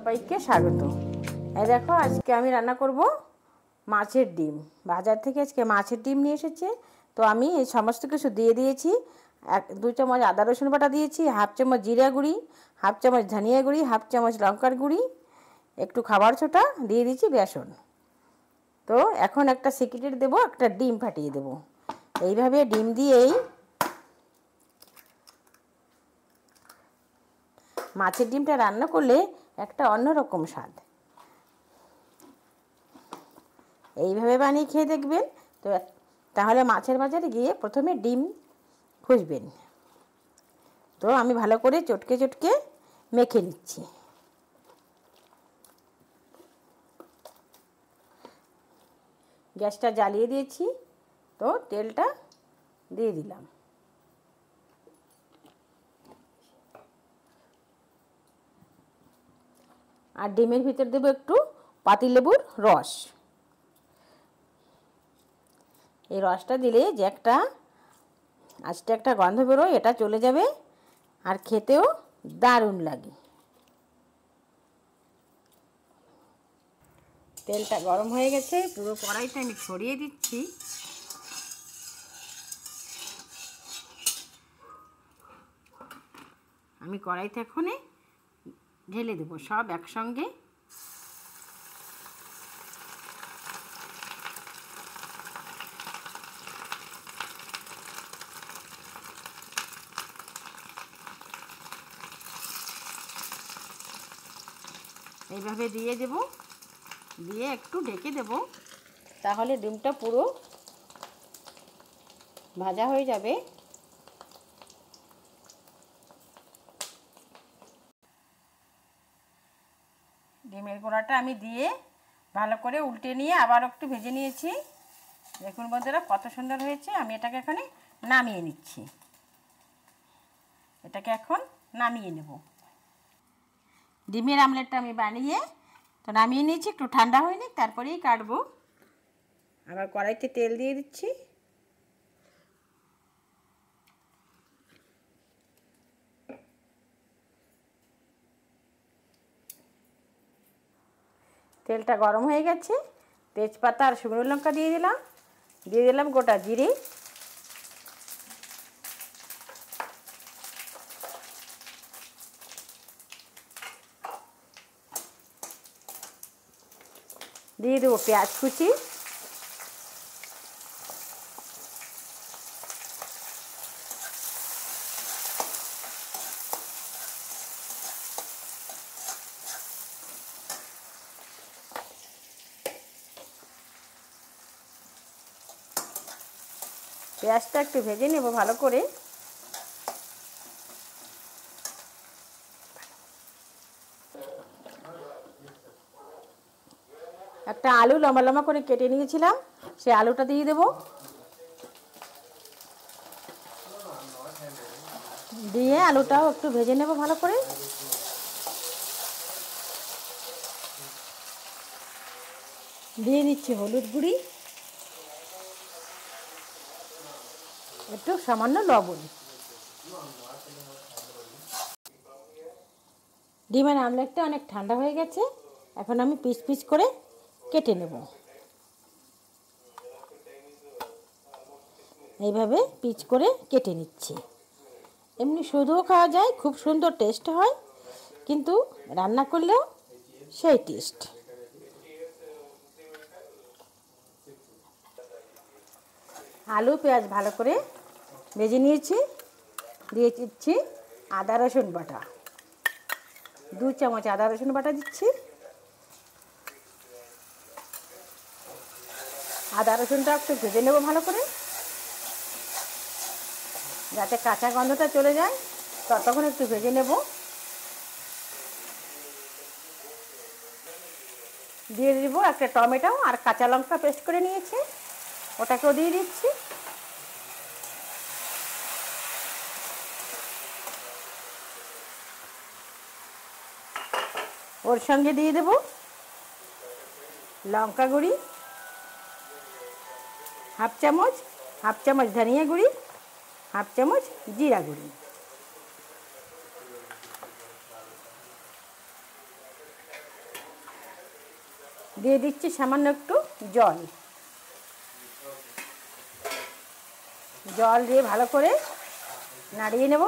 সবাইকে স্বাগত। এই দেখো আজকে আমি রান্না করব মাছের ডিম। বাজার থেকে আজকে মাছের ডিম নিয়ে এসেছে, তো আমি এই সমস্ত কিছু দিয়ে দিয়েছি। 2 চামচ আদা রসুন বাটা দিয়েছি, হাফ চামচ জিরা গুঁড়ি, হাফ চামচ ধনিয়া গুঁড়ি, হাফ চামচ লঙ্কার গুঁড়ি, একটু খাবার ছোটা দিয়ে দিয়েছি, বেসন। তো এখন একটা সিক্রেট দেবো, একটা ডিম ফাটিয়ে দেবো। এইভাবে ডিম দিয়েই মাছের ডিমটা রান্না করলে একটা অন্যরকম স্বাদ। এইভাবে বানিয়ে খেয়ে দেখবেন। তো তাহলে মাছের বাজারে গিয়ে প্রথমে ডিম খুঁজবেন। তো আমি ভালো করে চটকে চটকে মেখে নিচ্ছি। গ্যাসটা জ্বালিয়ে দিয়েছি, তো তেলটা দিয়ে দিলাম। আর ডিমের ভিতর দেবো একটু পাতিলেবুর রস। এই রসটা দিলে যে একটা আজকে একটা গন্ধ বেরোয়, এটা চলে যাবে, আর খেতেও দারুণ লাগে। তেলটা গরম হয়ে গেছে, পুরো কড়াইটা আমি ছড়িয়ে দিচ্ছি। আমি কড়াইতে এখনই ঢেলে দেবো সব একসঙ্গে। এইভাবে দিয়ে দেব, দিয়ে একটু ঢেকে দেব, তাহলে ডিমটা পুরো ভাজা হয়ে যাবে। ডিমের গোড়াটা আমি দিয়ে ভালো করে উল্টে নিয়ে আবার একটু ভেজে নিয়েছি। দেখুন বন্ধুরা কত সুন্দর হয়েছে। আমি এটাকে এখানে নামিয়ে নিচ্ছি। এটাকে এখন নামিয়ে নেব। ডিমের আমলেটটা আমি বানিয়ে তো নামিয়ে নিয়েছি, একটু ঠান্ডা হয়নি, তারপরেই কাটবো। আবার কড়াইতে তেল দিয়ে দিচ্ছি। তেলটা গরম হয়ে গেছে, তেজপাতা আর শুকনো লঙ্কা দিয়ে দিলাম গোটা জিরে, দিয়ে দেবো পেঁয়াজ কুচি, পেঁয়াজটা একটু ভেজে নেব ভালো করে। একটা আলু লম্বা লম্বা করে কেটে নিয়েছিলাম, সেই আলুটা দিয়ে দেব। দিয়ে আলুটাও একটু ভেজে নেব ভালো করে। দিয়ে দিচ্ছি হলুদ গুঁড়ি, একটু সামান্য লবণ। ডিমের আমলেটটা অনেক ঠান্ডা হয়ে গেছে, এখন আমি পিস পিস করে কেটে নেব। এইভাবে পিস করে কেটে নিচ্ছি। এমনি শুধুও খাওয়া যায়, খুব সুন্দর টেস্ট হয়, কিন্তু রান্না করলেও সেই টেস্ট। আলু পেঁয়াজ ভালো করে ভেজে নিয়েছি, দিয়ে দিচ্ছি আদা রসুন বাটা। 2 চামচ আদা রসুন বাটা দিচ্ছি। আদা রসুনটা একটু ভেজে নেব ভালো করে, যাতে কাঁচা গন্ধটা চলে যায়, ততক্ষণ একটু ভেজে নেব। দিয়ে দিব একটা টমেটো আর কাঁচা লঙ্কা পেস্ট করে নিয়েছি, ওটাকেও দিয়ে দিচ্ছি। ওর সঙ্গে দিয়ে দেব লঙ্কা গুঁড়ি হাফ চামচ ধনিয়া গুঁড়ি, হাফ চামচ জিরা গুঁড়ি। দিয়ে দিচ্ছি সামান্য একটু জল। জল দিয়ে ভালো করে নাড়িয়ে নেব,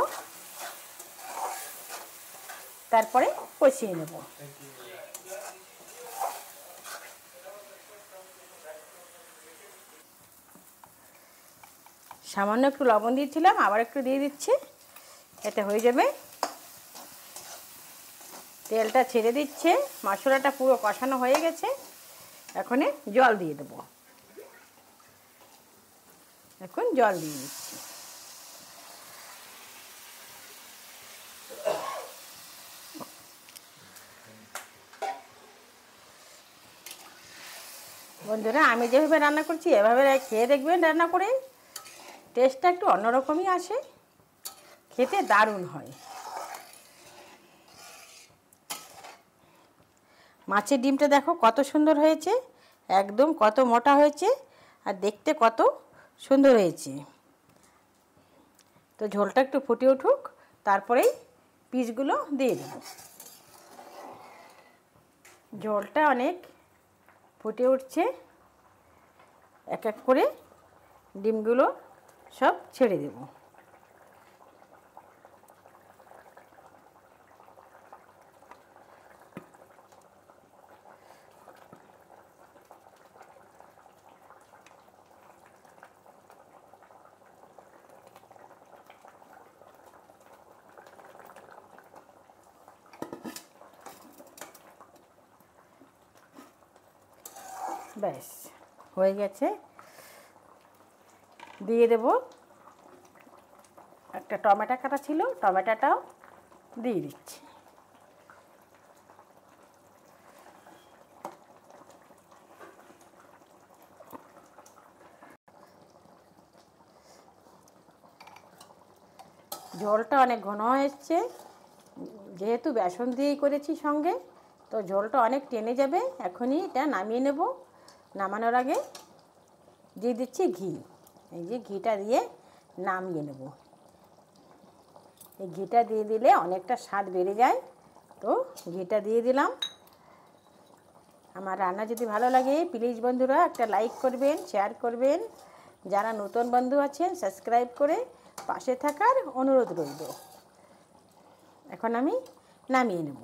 তারপরে কষিয়ে নেব। সামান্য একটু লবণ দিয়েছিলাম, আবার একটু দিয়ে দিচ্ছি, এতে হয়ে যাবে। তেলটা ছেড়ে দিচ্ছে, মশলাটা পুরো কষানো হয়ে গেছে। এখন জল দিয়ে দেবো। এখন জল দিয়ে দিচ্ছি। বন্ধুরা, আমি যেভাবে রান্না করছি এভাবে খেয়ে দেখবেন, রান্না করে টেস্টটা একটু অন্যরকমই আসে, খেতে দারুণ হয়। মাছের ডিমটা দেখো কত সুন্দর হয়েছে, একদম কত মোটা হয়েছে, আর দেখতে কত সুন্দর হয়েছে। তো ঝোলটা একটু ফুটে উঠুক, তারপরেই পিসগুলো দিয়ে দেব। ঝোলটা অনেক ফুটে উঠছে, এক এক করে ডিমগুলো সব ছেড়ে দেব। ব্যাস হয়ে গেছে। দিয়ে দেব একটা টমেটো কাটা ছিল, টমেটোটাও দিয়ে দিচ্ছি। ঝোলটা অনেক ঘন এসছে, যেহেতু বেসন দিয়েই করেছি সঙ্গে, তো ঝোলটা অনেক টেনে যাবে। এখনই এটা নামিয়ে নেব। নামানোর আগে দিয়ে দিচ্ছি ঘি। এই যে ঘিটা দিয়ে নামিয়ে নেব। এই ঘিটা দিয়ে দিলে অনেকটা স্বাদ বেড়ে যায়, তো ঘিটা দিয়ে দিলাম। আমার রান্না যদি ভালো লাগে প্লিজ বন্ধুরা একটা লাইক করবেন, শেয়ার করবেন। যারা নতুন বন্ধু আছেন সাবস্ক্রাইব করে পাশে থাকার অনুরোধ রইল। এখন আমি নামিয়ে নেব।